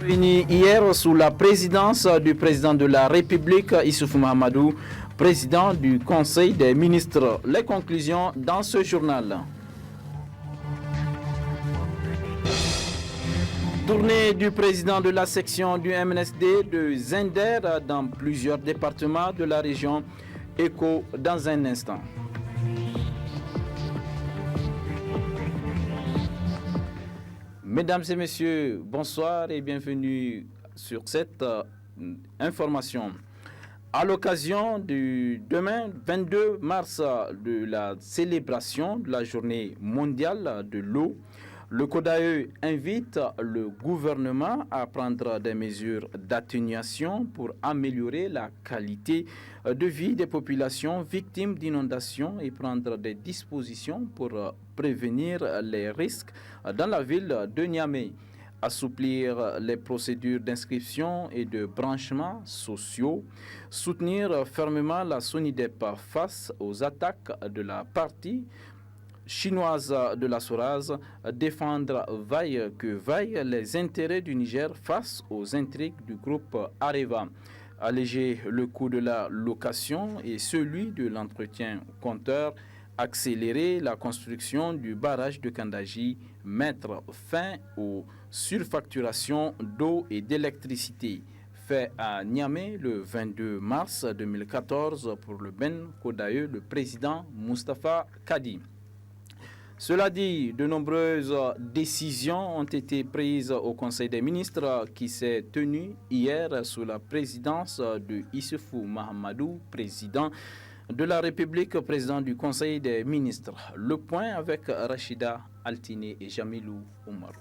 Réunis hier sous la présidence du président de la République, Issoufou Mahamadou, président du Conseil des ministres. Les conclusions dans ce journal. Tournée du président de la section du MNSD de Zender dans plusieurs départements de la région. Écho dans un instant. Mesdames et messieurs, bonsoir et bienvenue sur cette information. À l'occasion du demain 22 mars de la célébration de la journée mondiale de l'eau, le CODAE invite le gouvernement à prendre des mesures d'atténuation pour améliorer la qualité de vie des populations victimes d'inondations et prendre des dispositions pour prévenir les risques dans la ville de Niamey. Assouplir les procédures d'inscription et de branchement sociaux, soutenir fermement la SONIDEP face aux attaques de la partie chinoise de la SORAS, défendre vaille que vaille les intérêts du Niger face aux intrigues du groupe Areva, alléger le coût de la location et celui de l'entretien compteur, accélérer la construction du barrage de Kandaji, mettre fin aux surfacturations d'eau et d'électricité. Fait à Niamey le 22 mars 2014 pour le Ben Kodaye, le président Moustapha Kadi. Cela dit, de nombreuses décisions ont été prises au Conseil des ministres qui s'est tenu hier sous la présidence de Issoufou Mahamadou, président de la République, président du Conseil des ministres. Le point avec Rachida Altine et Jamilou Oumarou.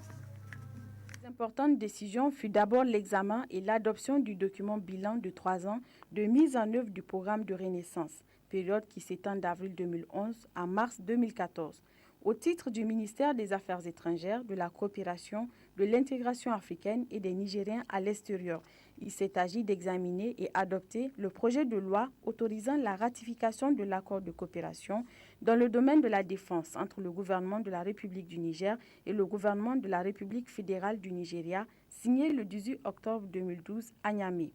L'importante décision fut d'abord l'examen et l'adoption du document bilan de 3 ans de mise en œuvre du programme de Renaissance, période qui s'étend d'avril 2011 à mars 2014. Au titre du ministère des Affaires étrangères, de la coopération, de l'intégration africaine et des Nigériens à l'extérieur, il s'est agi d'examiner et adopter le projet de loi autorisant la ratification de l'accord de coopération dans le domaine de la défense entre le gouvernement de la République du Niger et le gouvernement de la République fédérale du Nigeria, signé le 18 octobre 2012 à Niamey.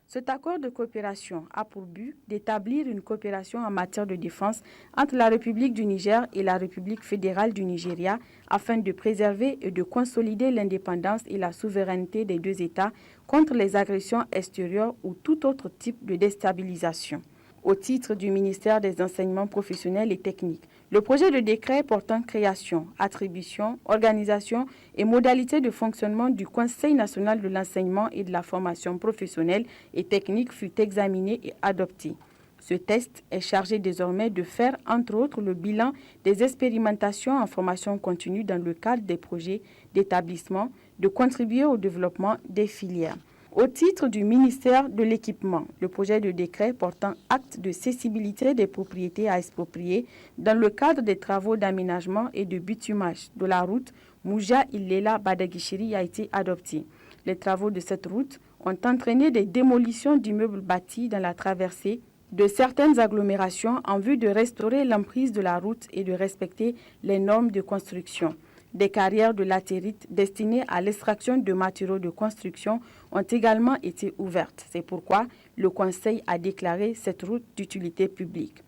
Cet accord de coopération a pour but d'établir une coopération en matière de défense entre la République du Niger et la République fédérale du Nigeria afin de préserver et de consolider l'indépendance et la souveraineté des deux États contre les agressions extérieures ou tout autre type de déstabilisation. Au titre du ministère des Enseignements professionnels et techniques, le projet de décret portant création, attribution, organisation et modalités de fonctionnement du Conseil national de l'enseignement et de la formation professionnelle et technique fut examiné et adopté. Ce texte est chargé désormais de faire, entre autres, le bilan des expérimentations en formation continue dans le cadre des projets d'établissement, de contribuer au développement des filières. Au titre du ministère de l'Équipement, le projet de décret portant acte de cessibilité des propriétés à exproprier dans le cadre des travaux d'aménagement et de bitumage de la route Mouja-Illela-Badaguichiri a été adopté. Les travaux de cette route ont entraîné des démolitions d'immeubles bâtis dans la traversée de certaines agglomérations en vue de restaurer l'emprise de la route et de respecter les normes de construction. Des carrières de latérite destinées à l'extraction de matériaux de construction ont également été ouvertes. C'est pourquoi le Conseil a déclaré cette route d'utilité publique.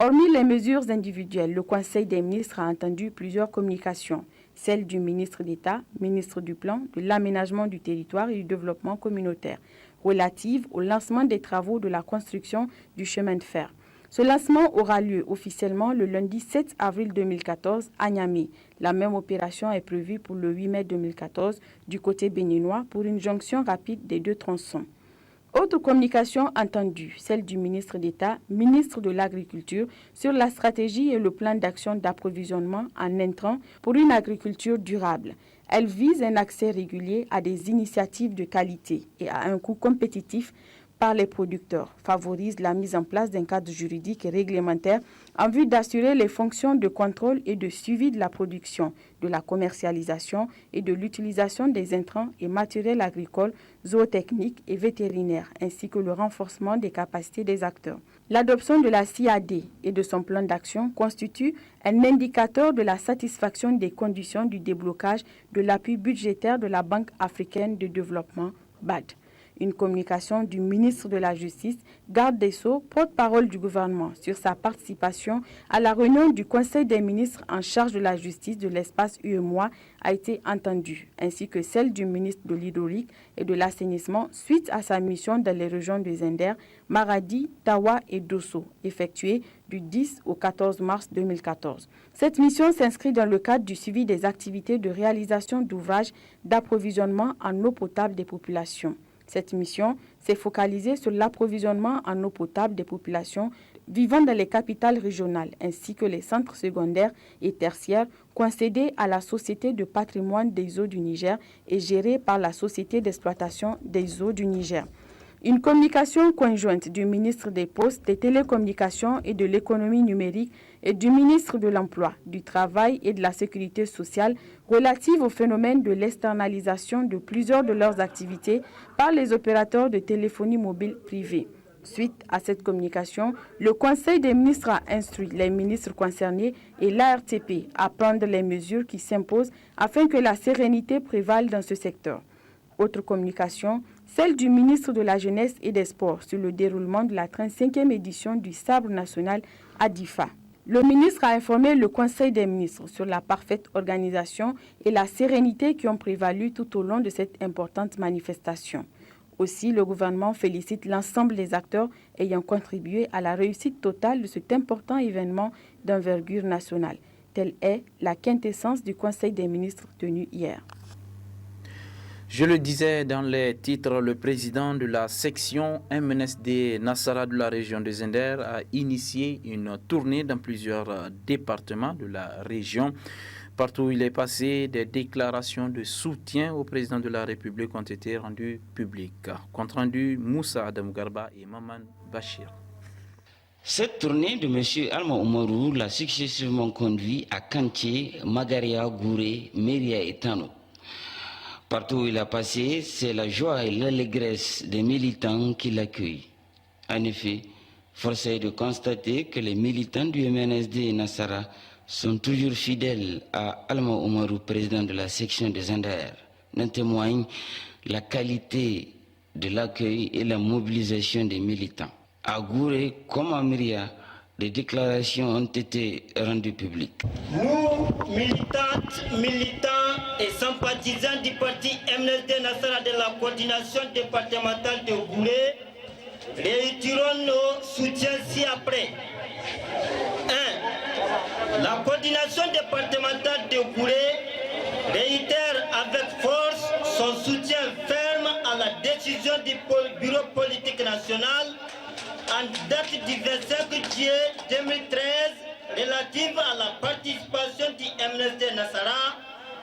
Hormis les mesures individuelles, le Conseil des ministres a entendu plusieurs communications, celle du ministre d'État, ministre du Plan, de l'Aménagement du territoire et du développement communautaire, relative au lancement des travaux de la construction du chemin de fer. Ce lancement aura lieu officiellement le lundi 7 avril 2014 à Niamey. La même opération est prévue pour le 8 mai 2014 du côté béninois pour une jonction rapide des deux tronçons. Autre communication entendue, celle du ministre d'État, ministre de l'Agriculture, sur la stratégie et le plan d'action d'approvisionnement en intrants pour une agriculture durable. Elle vise un accès régulier à des initiatives de qualité et à un coût compétitif par les producteurs, favorise la mise en place d'un cadre juridique et réglementaire en vue d'assurer les fonctions de contrôle et de suivi de la production, de la commercialisation et de l'utilisation des intrants et matériels agricoles, zootechniques et vétérinaires, ainsi que le renforcement des capacités des acteurs. L'adoption de la CAD et de son plan d'action constitue un indicateur de la satisfaction des conditions du déblocage de l'appui budgétaire de la Banque africaine de développement, BAD. Une communication du ministre de la Justice, garde des Sceaux, porte-parole du gouvernement sur sa participation à la réunion du Conseil des ministres en charge de la justice de l'espace UEMOA a été entendue, ainsi que celle du ministre de l'Hydraulique et de l'Assainissement suite à sa mission dans les régions de Zender, Maradi, Tawa et Dosso, effectuée du 10 au 14 mars 2014. Cette mission s'inscrit dans le cadre du suivi des activités de réalisation d'ouvrages d'approvisionnement en eau potable des populations. Cette mission s'est focalisée sur l'approvisionnement en eau potable des populations vivant dans les capitales régionales ainsi que les centres secondaires et tertiaires concédés à la Société de patrimoine des eaux du Niger et gérés par la Société d'exploitation des eaux du Niger. Une communication conjointe du ministre des Postes, des Télécommunications et de l'Économie numérique et du ministre de l'Emploi, du Travail et de la Sécurité sociale relative au phénomène de l'externalisation de plusieurs de leurs activités par les opérateurs de téléphonie mobile privée. Suite à cette communication, le Conseil des ministres a instruit les ministres concernés et l'ARTP à prendre les mesures qui s'imposent afin que la sérénité prévale dans ce secteur. Autre communication, celle du ministre de la Jeunesse et des Sports sur le déroulement de la 35e édition du Sabre national à Difa. Le ministre a informé le Conseil des ministres sur la parfaite organisation et la sérénité qui ont prévalu tout au long de cette importante manifestation. Aussi, le gouvernement félicite l'ensemble des acteurs ayant contribué à la réussite totale de cet important événement d'envergure nationale. Telle est la quintessence du Conseil des ministres tenu hier. Je le disais dans les titres, le président de la section MNSD Nassara de la région de Zender a initié une tournée dans plusieurs départements de la région. Partout où il est passé, des déclarations de soutien au président de la République ont été rendues publiques. Compte rendu Moussa Adam Garba et Maman Bachir. Cette tournée de M. Alma Oumarou l'a successivement conduit à Kanché, Magaria, Gouré, Méria et Tano. Partout où il a passé, c'est la joie et l'allégresse des militants qui l'accueillent. En effet, force est de constater que les militants du MNSD Nassara sont toujours fidèles à Alma Oumarou, président de la section des Zender. En témoigne la qualité de l'accueil et la mobilisation des militants. À Gouré comme à Myria, des déclarations ont été rendues publiques. Nous, militantes, militants et sympathisants du parti MNSD Nassara de la coordination départementale de Gouré, réitérons nos soutiens ci-après. 1. La coordination départementale de Gouré réitère avec force son soutien ferme à la décision du Bureau politique national en date du 25 juillet 2013 relative à la participation du MNSD Nassara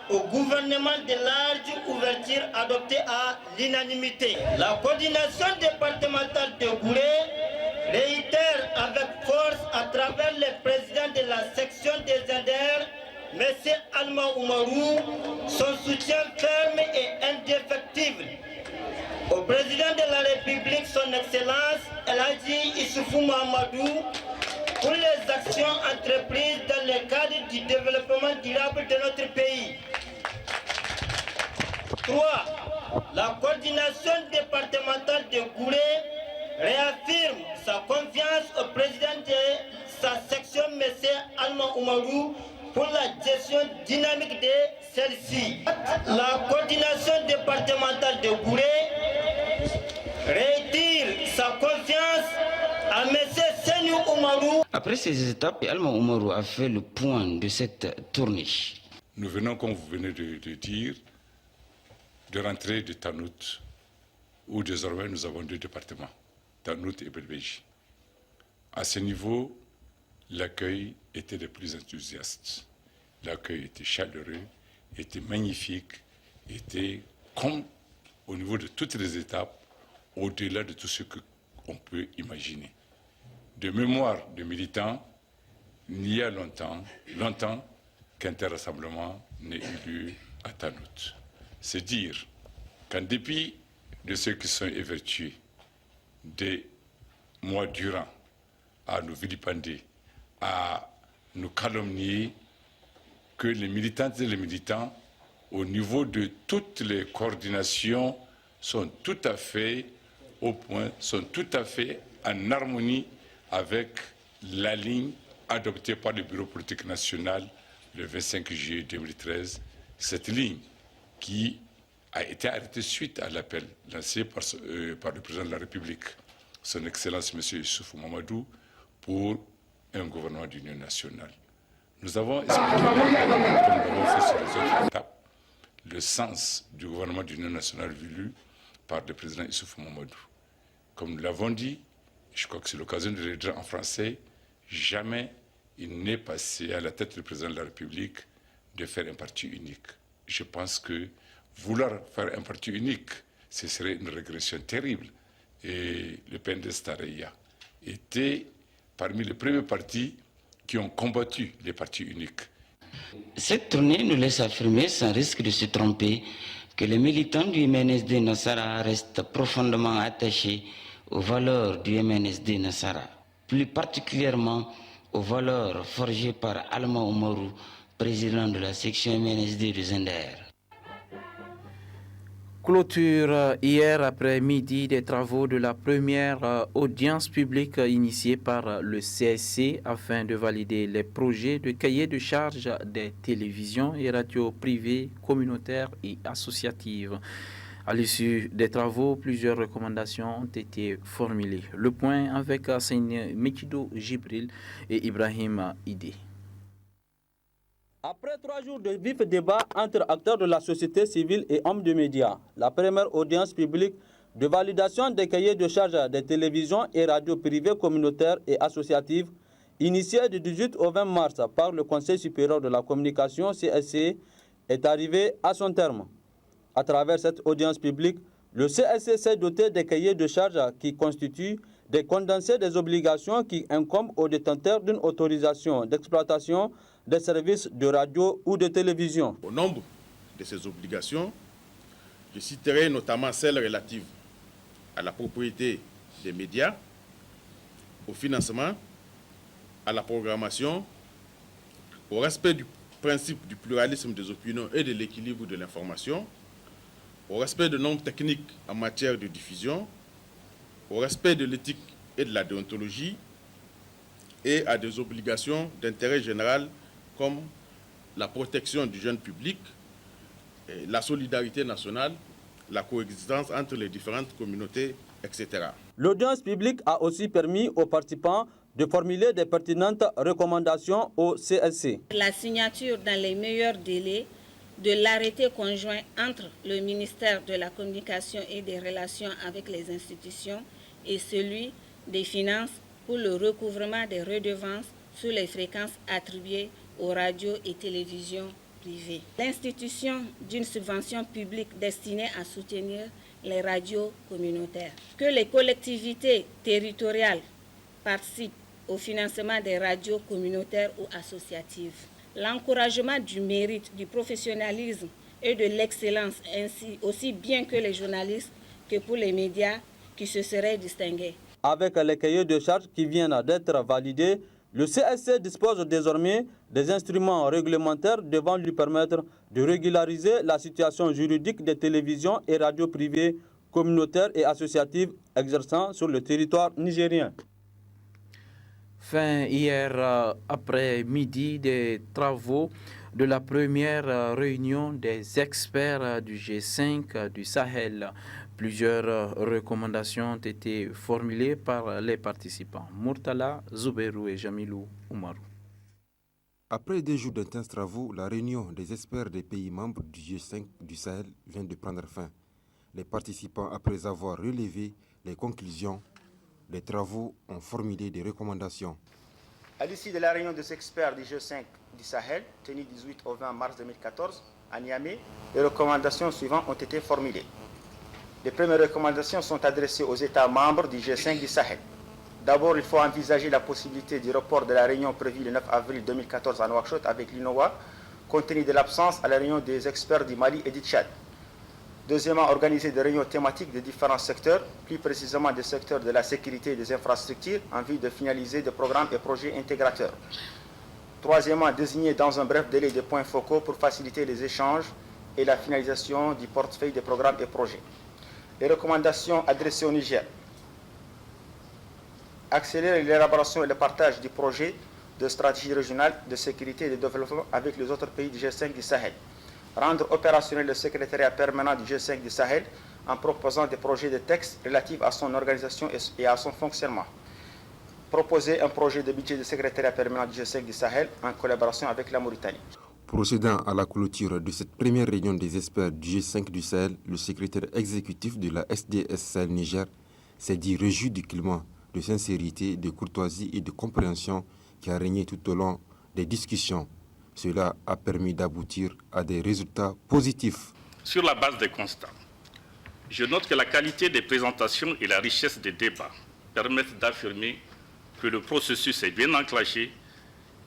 au gouvernement de large ouverture adopté à l'unanimité. La coordination départementale de Gouré réitère avec force à travers le président de la section des Zender, M. Alma Oumarou, son soutien ferme et indéfectible au président de la République, son Excellence El Hadji Issoufou Mahamadou, pour les actions entreprises dans le cadre du développement durable de notre pays. 3. La coordination départementale de Gouré réaffirme sa confiance au président de sa section, M. Alma Oumarou, pour la gestion dynamique de celle-ci. La coordination départementale de Gouré réitère sa confiance à M. Senu Oumarou. Après ces étapes, Alma Oumarou a fait le point de cette tournée. Nous venons, comme vous venez de dire, de rentrer de Tanout, où désormais nous avons deux départements, Tanout et Belbéji. À ce niveau, l'accueil était des plus enthousiastes. L'accueil était chaleureux, était magnifique, était comme au niveau de toutes les étapes, au-delà de tout ce qu'on peut imaginer. De mémoire de militants, il y a longtemps qu'un tel rassemblement n'ait eu lieu à Tanout. C'est dire qu'en dépit de ceux qui sont évertués des mois durant à nous vilipender, à nous calomnier, que les militantes et les militants, au niveau de toutes les coordinations, sont tout à fait au point, sont tout à fait en harmonie avec la ligne adoptée par le Bureau politique national le 25 juillet 2013. Cette ligne qui a été arrêtée suite à l'appel lancé par le président de la République, son Excellence M. Issoufou Mamadou, pour un gouvernement d'union nationale. Nous avons expliqué, comme nous l'avons fait sur les autres étapes, le sens du gouvernement d'union nationale voulu par le président Issoufou Mamadou. Comme nous l'avons dit, je crois que c'est l'occasion de le dire en français, jamais il n'est passé à la tête du président de la République de faire un parti unique. Je pense que vouloir faire un parti unique, ce serait une régression terrible. Et le PNDS Taraya était parmi les premiers partis qui ont combattu les partis uniques. Cette tournée nous laisse affirmer, sans risque de se tromper, que les militants du MNSD Nassara restent profondément attachés aux valeurs du MNSD Nassara, plus particulièrement aux valeurs forgées par Alma Oumarou, président de la section MNSD de Zender. Clôture hier après-midi des travaux de la première audience publique initiée par le CSC afin de valider les projets de cahier de charges des télévisions et radios privées, communautaires et associatives. À l'issue des travaux, plusieurs recommandations ont été formulées. Le point avec Seyni Mekido Jibril et Ibrahim Ide. Après 3 jours de vifs débats entre acteurs de la société civile et hommes de médias, la première audience publique de validation des cahiers de charges des télévisions et radios privées communautaires et associatives, initiée du 18 au 20 mars par le Conseil supérieur de la communication CSC, est arrivée à son terme. À travers cette audience publique, le CSC s'est doté des cahiers de charges qui constituent des condensés des obligations qui incombent aux détenteurs d'une autorisation d'exploitation des services de radio ou de télévision. Au nombre de ces obligations, je citerai notamment celles relatives à la propriété des médias, au financement, à la programmation, au respect du principe du pluralisme des opinions et de l'équilibre de l'information, au respect de normes techniques en matière de diffusion, au respect de l'éthique et de la déontologie et à des obligations d'intérêt général comme la protection du jeune public, la solidarité nationale, la coexistence entre les différentes communautés, etc. L'audience publique a aussi permis aux participants de formuler des pertinentes recommandations au CSC. La signature dans les meilleurs délais de l'arrêté conjoint entre le ministère de la Communication et des Relations avec les institutions et celui des Finances pour le recouvrement des redevances sur les fréquences attribuées aux radios et télévisions privées. L'institution d'une subvention publique destinée à soutenir les radios communautaires. Que les collectivités territoriales participent au financement des radios communautaires ou associatives. L'encouragement du mérite, du professionnalisme et de l'excellence, ainsi aussi bien que les journalistes que pour les médias qui se seraient distingués. Avec les cahiers de charges qui viennent d'être validés, le CSC dispose désormais des instruments réglementaires devant lui permettre de régulariser la situation juridique des télévisions et radios privées, communautaires et associatives exerçant sur le territoire nigérien. Fin hier après-midi des travaux de la première réunion des experts du G5 du Sahel. Plusieurs recommandations ont été formulées par les participants. Murtala, Zouberou et Jamilou Oumarou. Après 2 jours d'intenses travaux, la réunion des experts des pays membres du G5 du Sahel vient de prendre fin. Les participants, après avoir relevé les conclusions des travaux, ont formulé des recommandations. À l'issue de la réunion des experts du G5 du Sahel, tenue du 18 au 20 mars 2014 à Niamey, les recommandations suivantes ont été formulées. Les premières recommandations sont adressées aux États membres du G5 du Sahel. D'abord, il faut envisager la possibilité du report de la réunion prévue le 9 avril 2014 à Nouakchott avec l'INOA, compte tenu de l'absence à la réunion des experts du Mali et du Tchad. Deuxièmement, organiser des réunions thématiques de différents secteurs, plus précisément des secteurs de la sécurité et des infrastructures, en vue de finaliser des programmes et projets intégrateurs. Troisièmement, désigner dans un bref délai des points focaux pour faciliter les échanges et la finalisation du portefeuille des programmes et projets. Les recommandations adressées au Niger. Accélérer l'élaboration et le partage du projet de stratégie régionale de sécurité et de développement avec les autres pays du G5 du Sahel. Rendre opérationnel le secrétariat permanent du G5 du Sahel en proposant des projets de texte relatifs à son organisation et à son fonctionnement. Proposer un projet de budget de secrétariat permanent du G5 du Sahel en collaboration avec la Mauritanie. Procédant à la clôture de cette première réunion des experts du G5 du Sahel, le secrétaire exécutif de la SDS Sahel Niger s'est dit réjoui du climat de sincérité, de courtoisie et de compréhension qui a régné tout au long des discussions. Cela a permis d'aboutir à des résultats positifs. Sur la base des constats, je note que la qualité des présentations et la richesse des débats permettent d'affirmer que le processus est bien enclenché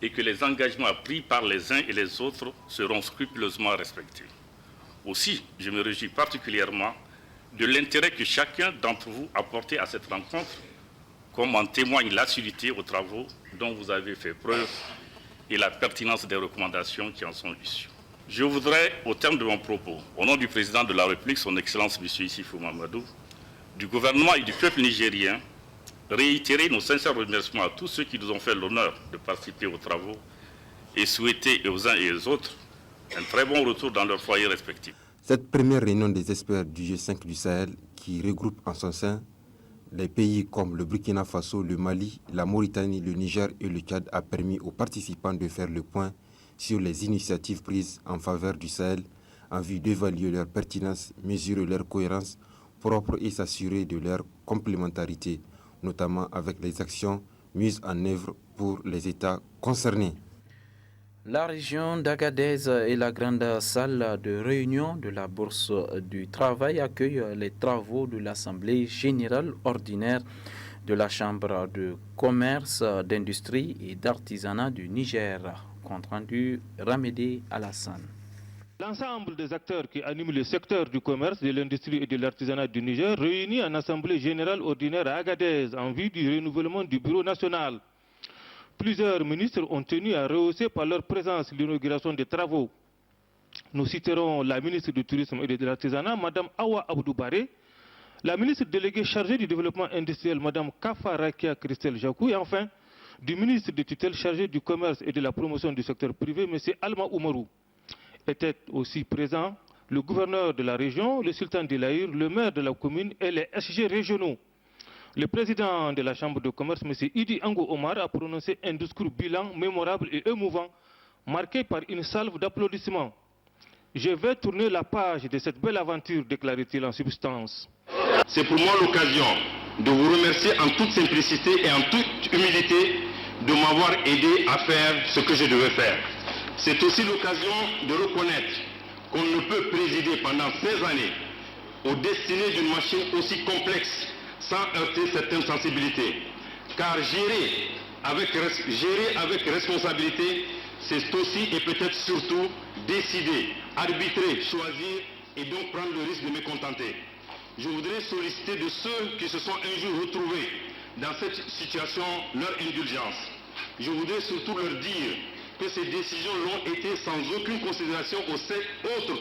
et que les engagements pris par les uns et les autres seront scrupuleusement respectés. Aussi, je me réjouis particulièrement de l'intérêt que chacun d'entre vous a porté à cette rencontre, comme en témoigne l'assiduité aux travaux dont vous avez fait preuve et la pertinence des recommandations qui en sont issues. Je voudrais, au terme de mon propos, au nom du président de la République, son Excellence M. Issifou Mahamadou, du gouvernement et du peuple nigérien, réitérer nos sincères remerciements à tous ceux qui nous ont fait l'honneur de participer aux travaux et souhaiter aux uns et aux autres un très bon retour dans leurs foyers respectifs. Cette première réunion des experts du G5 du Sahel, qui regroupe en son sein les pays comme le Burkina Faso, le Mali, la Mauritanie, le Niger et le Tchad, a permis aux participants de faire le point sur les initiatives prises en faveur du Sahel en vue d'évaluer leur pertinence, mesurer leur cohérence propre et s'assurer de leur complémentarité, notamment avec les actions mises en œuvre pour les États concernés. La région d'Agadez et la grande salle de réunion de la Bourse du Travail accueillent les travaux de l'Assemblée générale ordinaire de la Chambre de commerce, d'industrie et d'artisanat du Niger. Compte rendu Ramédé Alassane. L'ensemble des acteurs qui animent le secteur du commerce, de l'industrie et de l'artisanat du Niger réunis en Assemblée générale ordinaire à Agadez en vue du renouvellement du Bureau national. Plusieurs ministres ont tenu à rehausser par leur présence l'inauguration des travaux. Nous citerons la ministre du Tourisme et de l'Artisanat, Mme Awa Abdoubaré, la ministre déléguée chargée du développement industriel, Mme Kafa Rakia Christelle Jakou, et enfin, du ministre de tutelle chargé du commerce et de la promotion du secteur privé, M. Alma Oumarou. Étaient aussi présents le gouverneur de la région, le sultan d'Elaïr, le maire de la commune et les SG régionaux. Le président de la Chambre de commerce, M. Idi Ango Omar, a prononcé un discours bilan mémorable et émouvant, marqué par une salve d'applaudissements. Je vais tourner la page de cette belle aventure, déclarait-il en substance. C'est pour moi l'occasion de vous remercier en toute simplicité et en toute humilité de m'avoir aidé à faire ce que je devais faire. C'est aussi l'occasion de reconnaître qu'on ne peut présider pendant 16 années aux destinées d'une machine aussi complexe sans heurter certaines sensibilités. Car gérer avec responsabilité, c'est aussi et peut-être surtout décider, arbitrer, choisir et donc prendre le risque de mécontenter. Je voudrais solliciter de ceux qui se sont un jour retrouvés dans cette situation leur indulgence. Je voudrais surtout leur dire que ces décisions l'ont été sans aucune considération autre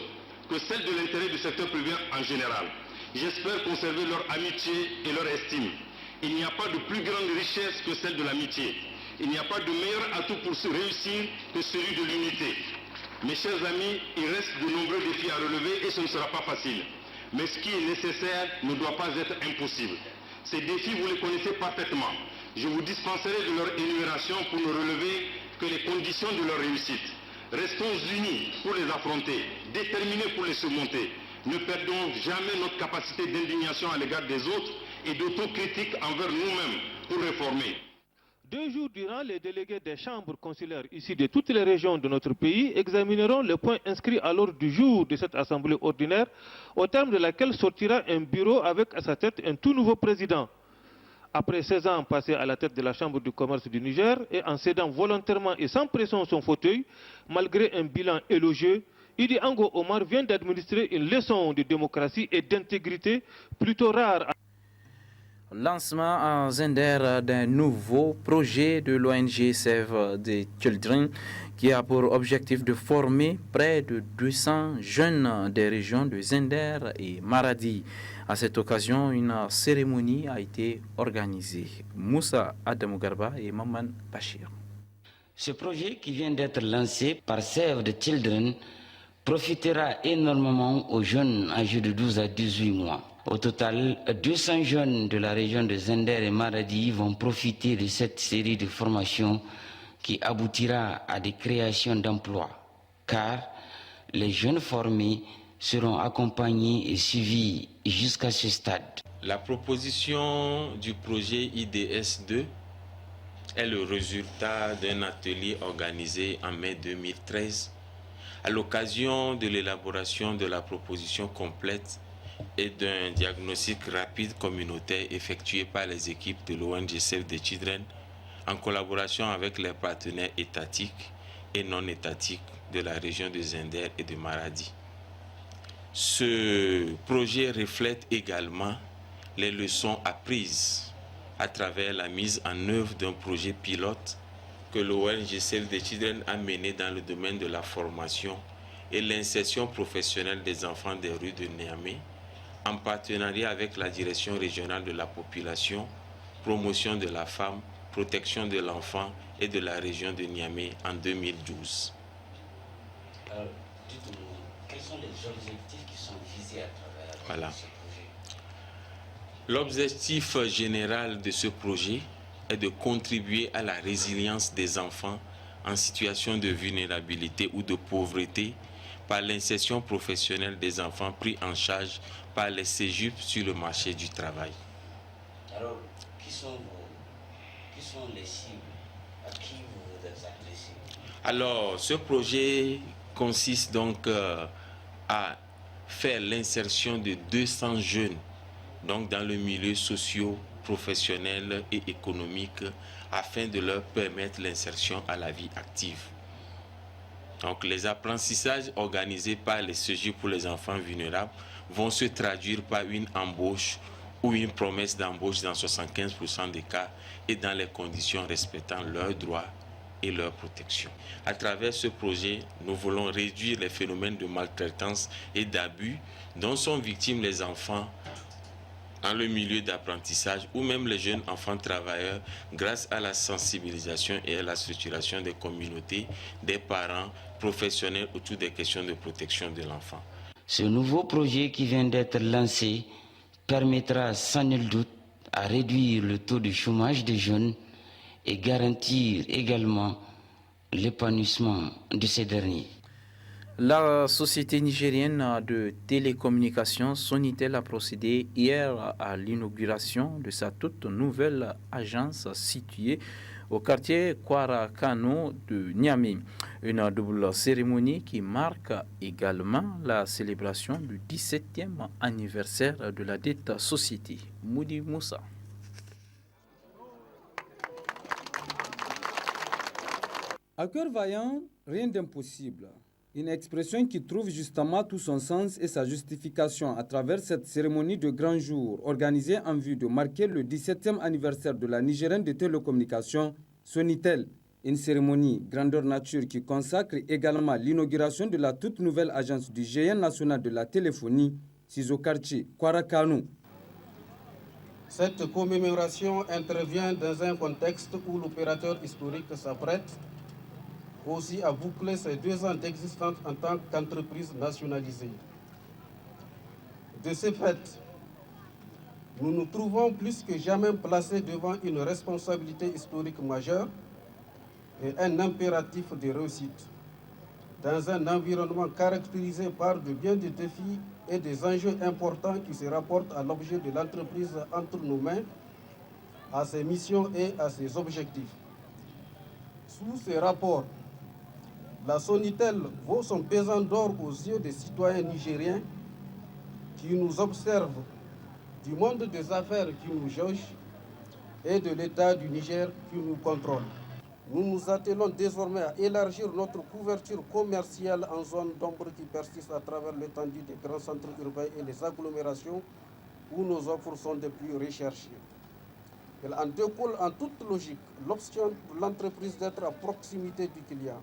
que celle de l'intérêt du secteur privé en général. J'espère conserver leur amitié et leur estime. Il n'y a pas de plus grande richesse que celle de l'amitié. Il n'y a pas de meilleur atout pour se réussir que celui de l'unité. Mes chers amis, il reste de nombreux défis à relever et ce ne sera pas facile. Mais ce qui est nécessaire ne doit pas être impossible. Ces défis, vous les connaissez parfaitement. Je vous dispenserai de leur énumération pour ne relever que les conditions de leur réussite. Restons unis pour les affronter, déterminés pour les surmonter. Ne perdons jamais notre capacité d'indignation à l'égard des autres et d'autocritique envers nous-mêmes pour réformer. 2 jours durant, les délégués des chambres consulaires ici de toutes les régions de notre pays examineront les points inscrits à l'ordre du jour de cette assemblée ordinaire, au terme de laquelle sortira un bureau avec à sa tête un tout nouveau président. Après 16 ans passés à la tête de la Chambre du commerce du Niger et en cédant volontairement et sans pression son fauteuil, malgré un bilan élogieux, Idi Ango Omar vient d'administrer une leçon de démocratie et d'intégrité plutôt rare. Lancement à Zender d'un nouveau projet de l'ONG Save the Children qui a pour objectif de former près de 200 jeunes des régions de Zender et Maradi. À cette occasion, une cérémonie a été organisée. Moussa Adamou Garba et Maman Bachir. Ce projet qui vient d'être lancé par Save the Children profitera énormément aux jeunes âgés de 12 à 18 mois. Au total, 200 jeunes de la région de Zender et Maradi vont profiter de cette série de formations qui aboutira à des créations d'emplois, car les jeunes formés seront accompagnés et suivis jusqu'à ce stade. La proposition du projet IDS2 est le résultat d'un atelier organisé en mai 2013 à l'occasion de l'élaboration de la proposition complète et d'un diagnostic rapide communautaire effectué par les équipes de l'ONG Save the Children en collaboration avec les partenaires étatiques et non étatiques de la région de Zender et de Maradi. Ce projet reflète également les leçons apprises à travers la mise en œuvre d'un projet pilote que l'ONG Save the Children a mené dans le domaine de la formation et l'insertion professionnelle des enfants des rues de Niamey, en partenariat avec la Direction régionale de la population, promotion de la femme, protection de l'enfant et de la région de Niamey en 2012. Alors, dites-nous, quels sont les objectifs qui sont visés à travers ce projet? L'objectif général de ce projet est de contribuer à la résilience des enfants en situation de vulnérabilité ou de pauvreté par l'insertion professionnelle des enfants pris en charge par les CEJUP sur le marché du travail. Alors, qui sont les cibles? À qui vous vous adressez? Alors, ce projet consiste donc à faire l'insertion de 200 jeunes donc dans le milieu socio-professionnel et économique afin de leur permettre l'insertion à la vie active. Donc, les apprentissages organisés par les CEJUP pour les enfants vulnérables vont se traduire par une embauche ou une promesse d'embauche dans 75% des cas et dans les conditions respectant leurs droits et leur protection. À travers ce projet, nous voulons réduire les phénomènes de maltraitance et d'abus dont sont victimes les enfants dans le milieu d'apprentissage ou même les jeunes enfants travailleurs grâce à la sensibilisation et à la structuration des communautés, des parents, professionnels autour des questions de protection de l'enfant. Ce nouveau projet qui vient d'être lancé permettra sans nul doute à réduire le taux de chômage des jeunes et garantir également l'épanouissement de ces derniers. La société nigérienne de télécommunications Sonitel a procédé hier à l'inauguration de sa toute nouvelle agence située au quartier Kwarakano de Niamey. Une double cérémonie qui marque également la célébration du 17e anniversaire de la dite société. Moudi Moussa. À cœur vaillant, rien d'impossible. Une expression qui trouve justement tout son sens et sa justification à travers cette cérémonie de grand jour organisée en vue de marquer le 17e anniversaire de la Nigérienne de télécommunications, Sonitel. Une cérémonie grandeur nature qui consacre également l'inauguration de la toute nouvelle agence du géant national de la téléphonie, Sizokarchi Kwarakano. Cette commémoration intervient dans un contexte où l'opérateur historique s'apprête aussi à boucler ses 2 ans d'existence en tant qu'entreprise nationalisée. De ce fait, nous nous trouvons plus que jamais placés devant une responsabilité historique majeure et un impératif de réussite, dans un environnement caractérisé par de bien des défis et des enjeux importants qui se rapportent à l'objet de l'entreprise entre nos mains, à ses missions et à ses objectifs. Sous ces rapports, la Sonitel vaut son pesant d'or aux yeux des citoyens nigériens qui nous observent, du monde des affaires qui nous jauge et de l'État du Niger qui nous contrôle. Nous nous attelons désormais à élargir notre couverture commerciale en zone d'ombre qui persiste à travers l'étendue des grands centres urbains et les agglomérations où nos offres sont les plus recherchées. Il en découle en toute logique l'option de l'entreprise d'être à proximité du client.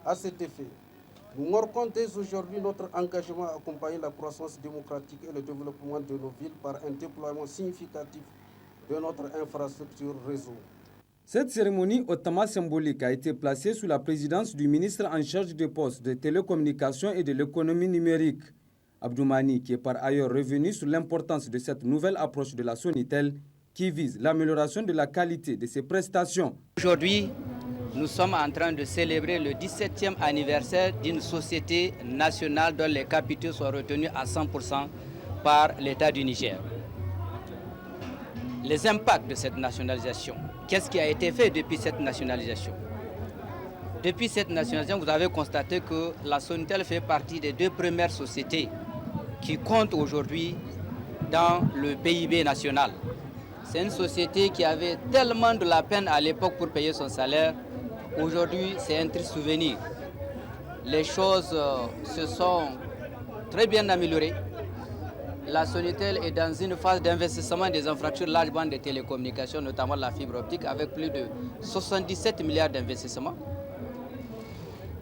À cet effet, nous marquons dès aujourd'hui notre engagement à accompagner la croissance démocratique et le développement de nos villes par un déploiement significatif de notre infrastructure réseau. Cette cérémonie hautement symbolique a été placée sous la présidence du ministre en charge des postes de télécommunications et de l'économie numérique, Abdoumani, qui est par ailleurs revenu sur l'importance de cette nouvelle approche de la Sonitel qui vise l'amélioration de la qualité de ses prestations. Aujourd'hui, nous sommes en train de célébrer le 17e anniversaire d'une société nationale dont les capitaux sont retenus à 100% par l'État du Niger. Les impacts de cette nationalisation, qu'est-ce qui a été fait depuis cette nationalisation? Depuis cette nationalisation, vous avez constaté que la Sonitel fait partie des 2 premières sociétés qui comptent aujourd'hui dans le PIB national. C'est une société qui avait tellement de la peine à l'époque pour payer son salaire. Aujourd'hui, c'est un triste souvenir. Les choses se sont très bien améliorées. La Sonitel est dans une phase d'investissement des infrastructures large bande de télécommunications, notamment la fibre optique, avec plus de 77 milliards d'investissements.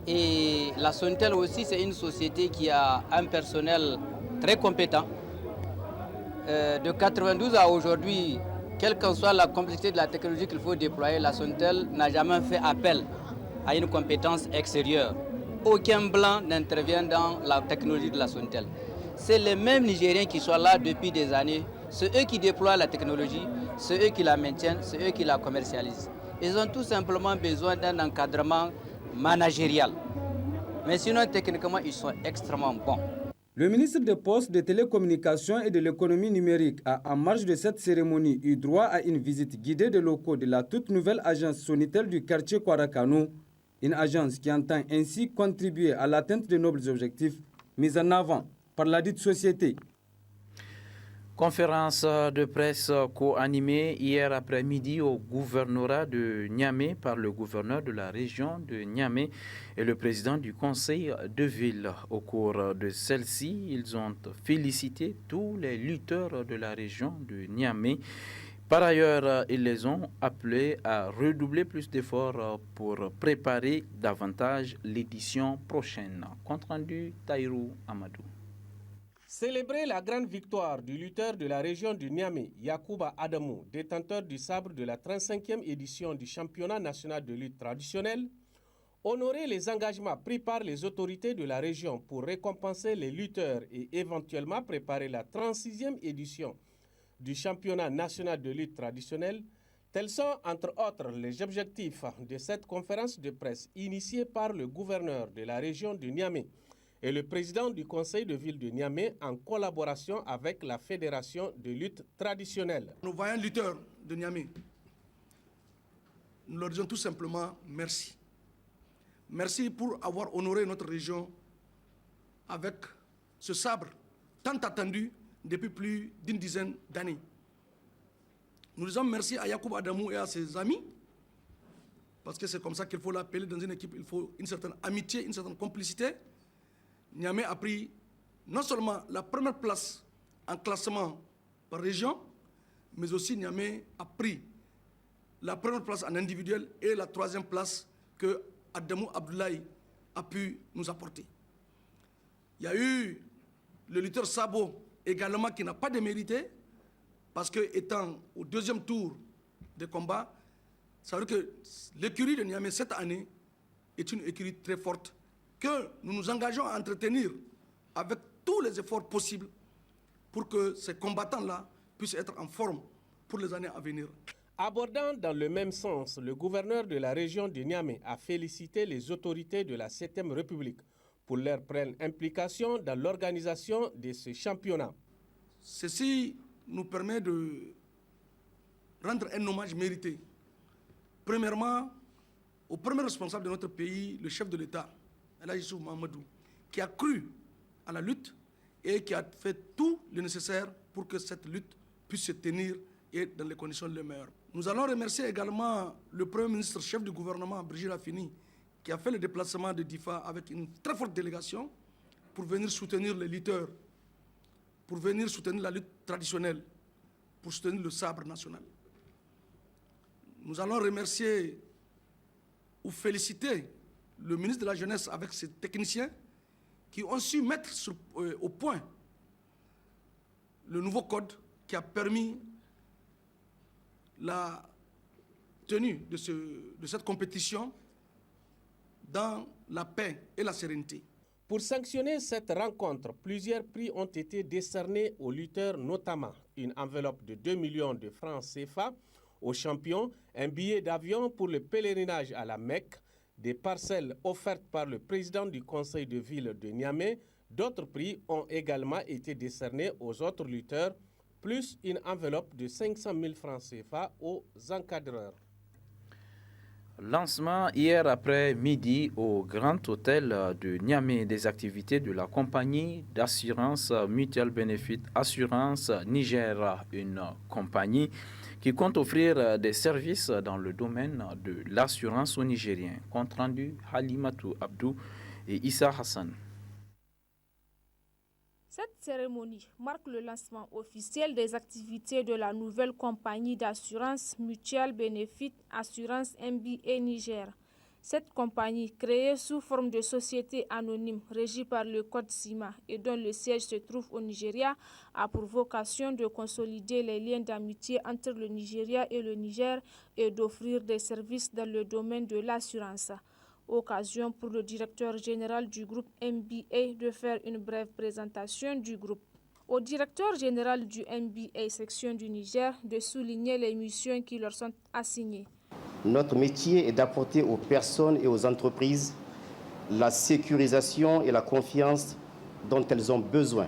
Et la Sonitel aussi, c'est une société qui a un personnel très compétent. De 92 à aujourd'hui, quelle que soit la complexité de la technologie qu'il faut déployer, la Sonitel n'a jamais fait appel à une compétence extérieure. Aucun blanc n'intervient dans la technologie de la Sonitel. C'est les mêmes Nigériens qui sont là depuis des années. C'est eux qui déploient la technologie, c'est eux qui la maintiennent, c'est eux qui la commercialisent. Ils ont tout simplement besoin d'un encadrement managérial. Mais sinon, techniquement, ils sont extrêmement bons. Le ministre des Postes, des Télécommunications et de l'Économie numérique a, en marge de cette cérémonie, eu droit à une visite guidée des locaux de la toute nouvelle agence Sonitel du quartier Kwarakano, une agence qui entend ainsi contribuer à l'atteinte de nobles objectifs mis en avant par la dite société. Conférence de presse co-animée hier après-midi au gouvernorat de Niamey par le gouverneur de la région de Niamey et le président du conseil de ville. Au cours de celle-ci, ils ont félicité tous les lutteurs de la région de Niamey. Par ailleurs, ils les ont appelés à redoubler plus d'efforts pour préparer davantage l'édition prochaine. Compte rendu Taïrou Amadou. Célébrer la grande victoire du lutteur de la région du Niamey, Yacouba Adamou, détenteur du sabre de la 35e édition du championnat national de lutte traditionnelle, honorer les engagements pris par les autorités de la région pour récompenser les lutteurs et éventuellement préparer la 36e édition du championnat national de lutte traditionnelle, tels sont entre autres les objectifs de cette conférence de presse initiée par le gouverneur de la région du Niamey et le président du conseil de ville de Niamey en collaboration avec la fédération de lutte traditionnelle. Nos vaillants lutteurs de Niamey, nous leur disons tout simplement merci. Merci pour avoir honoré notre région avec ce sabre tant attendu depuis plus d'une dizaine d'années. Nous disons merci à Yacoub Adamou et à ses amis, parce que c'est comme ça qu'il faut l'appeler dans une équipe, il faut une certaine amitié, une certaine complicité. Niamey a pris non seulement la première place en classement par région, mais aussi Niamey a pris la première place en individuel et la 3e place que Adamou Abdoulaye a pu nous apporter. Il y a eu le lutteur Sabo également qui n'a pas démérité, parce que étant au 2e tour des combats, ça veut dire que l'écurie de Niamey cette année est une écurie très forte, que nous nous engageons à entretenir avec tous les efforts possibles pour que ces combattants-là puissent être en forme pour les années à venir. Abordant dans le même sens, le gouverneur de la région de Niamey a félicité les autorités de la 7e République pour leur pleine implication dans l'organisation de ce championnat. Ceci nous permet de rendre un hommage mérité. Premièrement, au premier responsable de notre pays, le chef de l'État, El Hadji Issoufou Mahamadou, qui a cru à la lutte et qui a fait tout le nécessaire pour que cette lutte puisse se tenir et dans les conditions les meilleures. Nous allons remercier également le Premier ministre, chef du gouvernement, Brigitte Raffini, qui a fait le déplacement de Difa avec une très forte délégation pour venir soutenir les lutteurs, pour venir soutenir la lutte traditionnelle, pour soutenir le sabre national. Nous allons remercier ou féliciter le ministre de la Jeunesse avec ses techniciens qui ont su mettre au point le nouveau code qui a permis la tenue de cette compétition dans la paix et la sérénité. Pour sanctionner cette rencontre, plusieurs prix ont été décernés aux lutteurs, notamment une enveloppe de 2 millions de francs CFA aux champions, un billet d'avion pour le pèlerinage à la Mecque, des parcelles offertes par le président du conseil de ville de Niamey. D'autres prix ont également été décernés aux autres lutteurs, plus une enveloppe de 500 000 francs CFA aux encadreurs. Lancement hier après-midi au Grand Hôtel de Niamey des activités de la compagnie d'assurance Mutual Benefit Assurance Niger, une compagnie qui compte offrir des services dans le domaine de l'assurance aux Nigériens. Compte rendu Halimatou Abdou et Issa Hassan. Cette cérémonie marque le lancement officiel des activités de la nouvelle compagnie d'assurance Mutual Benefit Assurance MBA Niger. Cette compagnie, créée sous forme de société anonyme régie par le code SIMA et dont le siège se trouve au Nigeria, a pour vocation de consolider les liens d'amitié entre le Nigeria et le Niger et d'offrir des services dans le domaine de l'assurance. Occasion pour le directeur général du groupe MBA de faire une brève présentation du groupe. Au directeur général du MBA section du Niger de souligner les missions qui leur sont assignées. Notre métier est d'apporter aux personnes et aux entreprises la sécurisation et la confiance dont elles ont besoin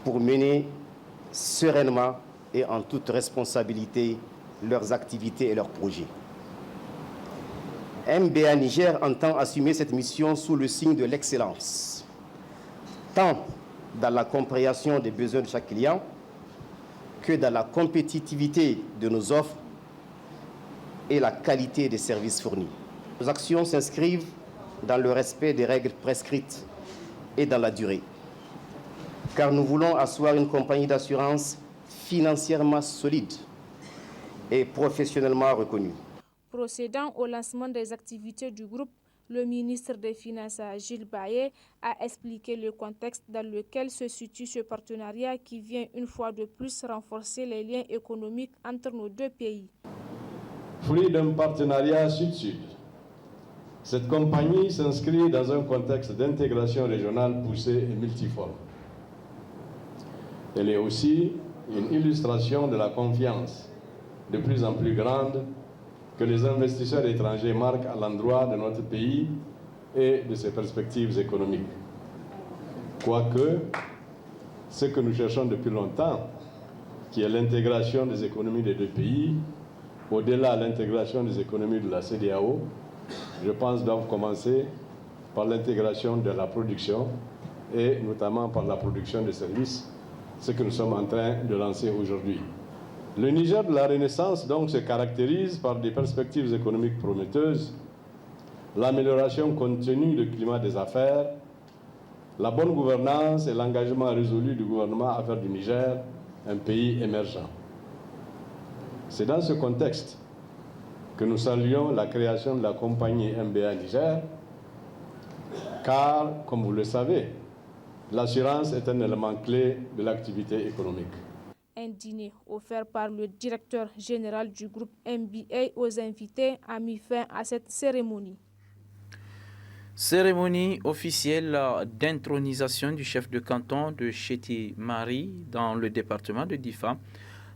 pour mener sereinement et en toute responsabilité leurs activités et leurs projets. MBA Niger entend assumer cette mission sous le signe de l'excellence, tant dans la compréhension des besoins de chaque client que dans la compétitivité de nos offres et la qualité des services fournis. Nos actions s'inscrivent dans le respect des règles prescrites et dans la durée, car nous voulons asseoir une compagnie d'assurance financièrement solide et professionnellement reconnue. Procédant au lancement des activités du groupe, le ministre des Finances, Gilles Baillet, a expliqué le contexte dans lequel se situe ce partenariat qui vient une fois de plus renforcer les liens économiques entre nos deux pays. Fruit d'un partenariat sud-sud, cette compagnie s'inscrit dans un contexte d'intégration régionale poussée et multiforme. Elle est aussi une illustration de la confiance de plus en plus grande que les investisseurs étrangers marquent à l'endroit de notre pays et de ses perspectives économiques. Quoique, ce que nous cherchons depuis longtemps, qui est l'intégration des économies des deux pays, au-delà de l'intégration des économies de la CEDEAO, je pense doivent commencer par l'intégration de la production et notamment par la production de services, ce que nous sommes en train de lancer aujourd'hui. Le Niger de la Renaissance donc se caractérise par des perspectives économiques prometteuses, l'amélioration continue du climat des affaires, la bonne gouvernance et l'engagement résolu du gouvernement à faire du Niger un pays émergent. C'est dans ce contexte que nous saluons la création de la compagnie MBA Niger, car, comme vous le savez, l'assurance est un élément clé de l'activité économique. Un dîner offert par le directeur général du groupe MBA aux invités a mis fin à cette cérémonie. Cérémonie officielle d'intronisation du chef de canton de Chéti-Marie dans le département de Difa.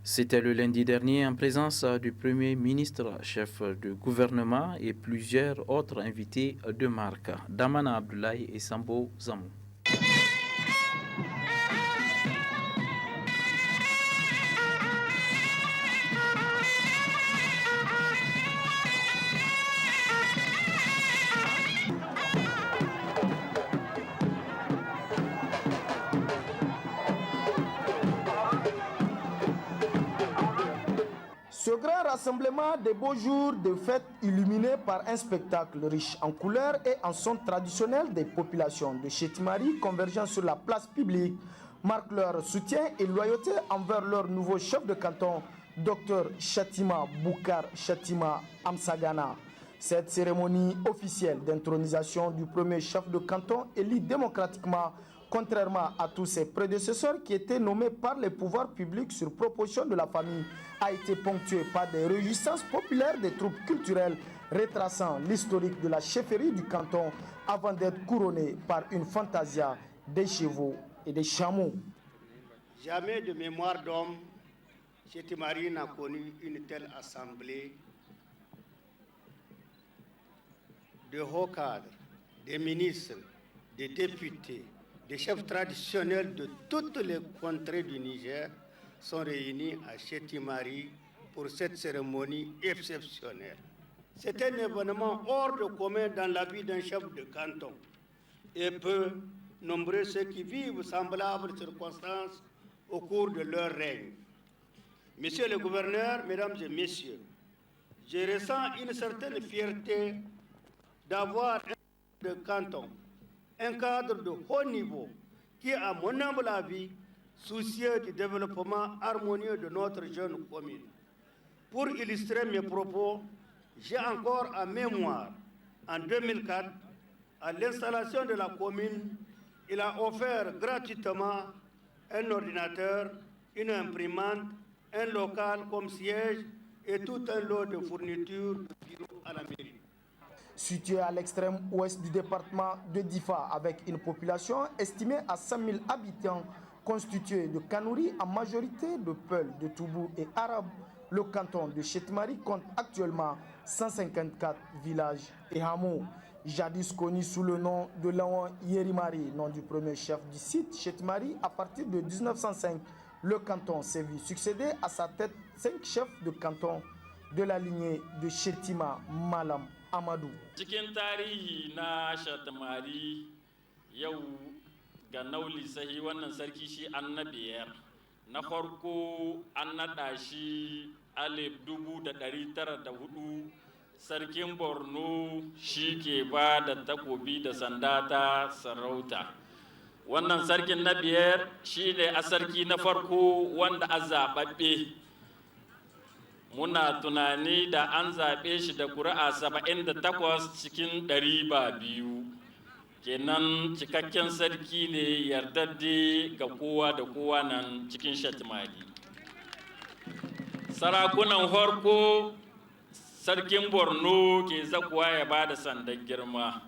C'était le lundi dernier en présence du Premier ministre, chef de gouvernement et plusieurs autres invités de marque, Damana Abdoulaye et Sambo Zamou. rassemblement des beaux jours de fête illuminés par un spectacle riche en couleurs et en sons traditionnels des populations de Chettimari convergeant sur la place publique marquent leur soutien et loyauté envers leur nouveau chef de canton, Dr Shatima Boukar Shatima Amsagana. Cette cérémonie officielle d'intronisation du premier chef de canton élu démocratiquement, contrairement à tous ses prédécesseurs qui étaient nommés par les pouvoirs publics sur proposition de la famille, a été ponctuée par des réjouissances populaires des troupes culturelles retraçant l'historique de la chefferie du canton avant d'être couronnée par une fantasia des chevaux et des chameaux. Jamais de mémoire d'homme, Chettimari n'a connu une telle assemblée de hauts cadres, des ministres, des députés, des chefs traditionnels de toutes les contrées du Niger sont réunis à Chettimari pour cette cérémonie exceptionnelle. C'est un événement hors de commun dans la vie d'un chef de canton. Et peu nombreux ceux qui vivent semblables circonstances au cours de leur règne. Monsieur le gouverneur, mesdames et messieurs, je ressens une certaine fierté d'avoir un de canton, un cadre de haut niveau qui, à mon humble avis, soucieux du développement harmonieux de notre jeune commune. Pour illustrer mes propos, j'ai encore en mémoire, en 2004, à l'installation de la commune, il a offert gratuitement un ordinateur, une imprimante, un local comme siège et tout un lot de fournitures de bureaux à la mairie. Situé à l'extrême ouest du département de Difa, avec une population estimée à 100 000 habitants, constitué de Kanouri en majorité de Peuls, de Toubou et Arabes, le canton de Chettimari compte actuellement 154 villages et hameaux. Jadis connu sous le nom de Laon Yerimari, nom du premier chef du site Chettimari, à partir de 1905, le canton s'est vu succéder à sa tête 5 chefs de canton de la lignée de Chettima Malam Amadou. Cikin tarihi na Chettimari yau ga nauli sahi wannan sarki shi annabiyar na farko an naɗa shi 1904 sarkin Borno shi ke ba da takobi da sanda ta sarauta. Wannan sarkin na biyar shi ne a sarki na farko wanda a zaɓaɓɓe. Muna tunani da an zaɓe shi da ƙuri'a 78 cikin 200. Kenan cikakken sarki ne yardadde ga kowa da kowa nan cikin Chettimari. Sarakunan farko sarkin Borno ke zakuwa ya ba da sandan girma.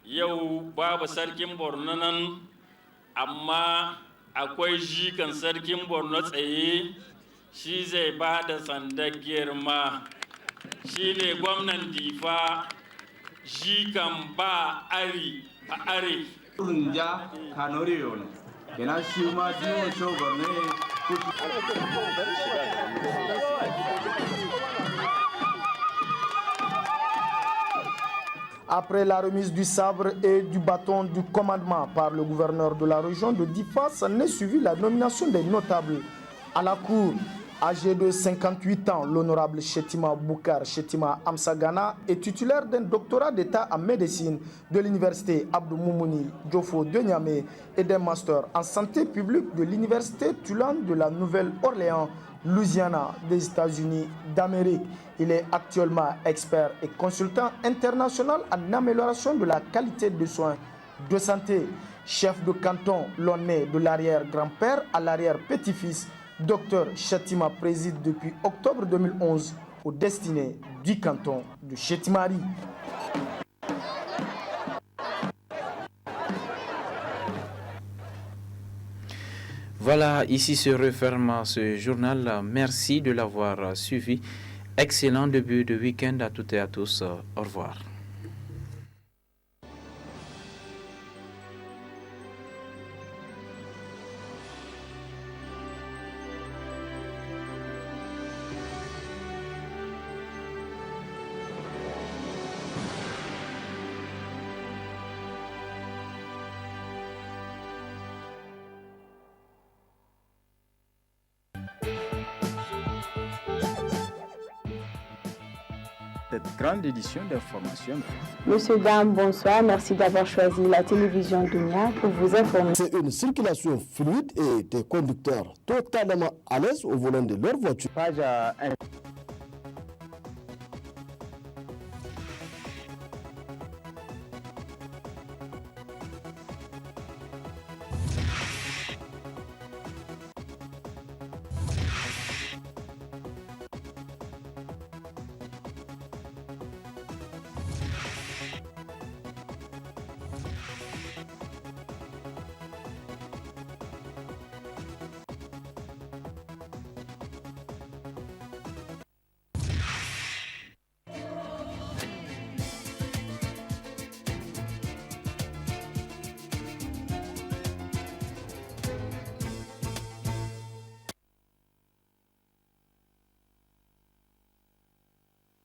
Yau babu sarkin Borno nan, amma akwai jikan sarkin Borno tsaye, shi zai ba da sandan girma. Shi ne gwamnan Difa, jikan ba ari a are. Runja Kanori yono. Kena shi ma diwo shogo ne. Après la remise du sabre et du bâton du commandement par le gouverneur de la région de Difa, s'en est suivi la nomination des notables à la cour. Âgé de 58 ans, l'honorable Chettima Boukar Chettima Amsagana est titulaire d'un doctorat d'État en médecine de l'université Abdou Moumouni Diofo de Niamey et d'un master en santé publique de l'université Tulane de la Nouvelle-Orléans, Louisiana, des États-Unis d'Amérique. Il est actuellement expert et consultant international en amélioration de la qualité de soins de santé. Chef de canton, l'on est de l'arrière-grand-père à l'arrière-petit-fils. Dr Shatima préside depuis octobre 2011 aux destinées du canton de Chettimari. Voilà, ici se referme ce journal. Merci de l'avoir suivi. Excellent début de week-end à toutes et à tous. Au revoir. cette grande édition d'information. Monsieur, dame, bonsoir. Merci d'avoir choisi la télévision Dunia pour vous informer. C'est une circulation fluide et des conducteurs totalement à l'aise au volant de leur voiture.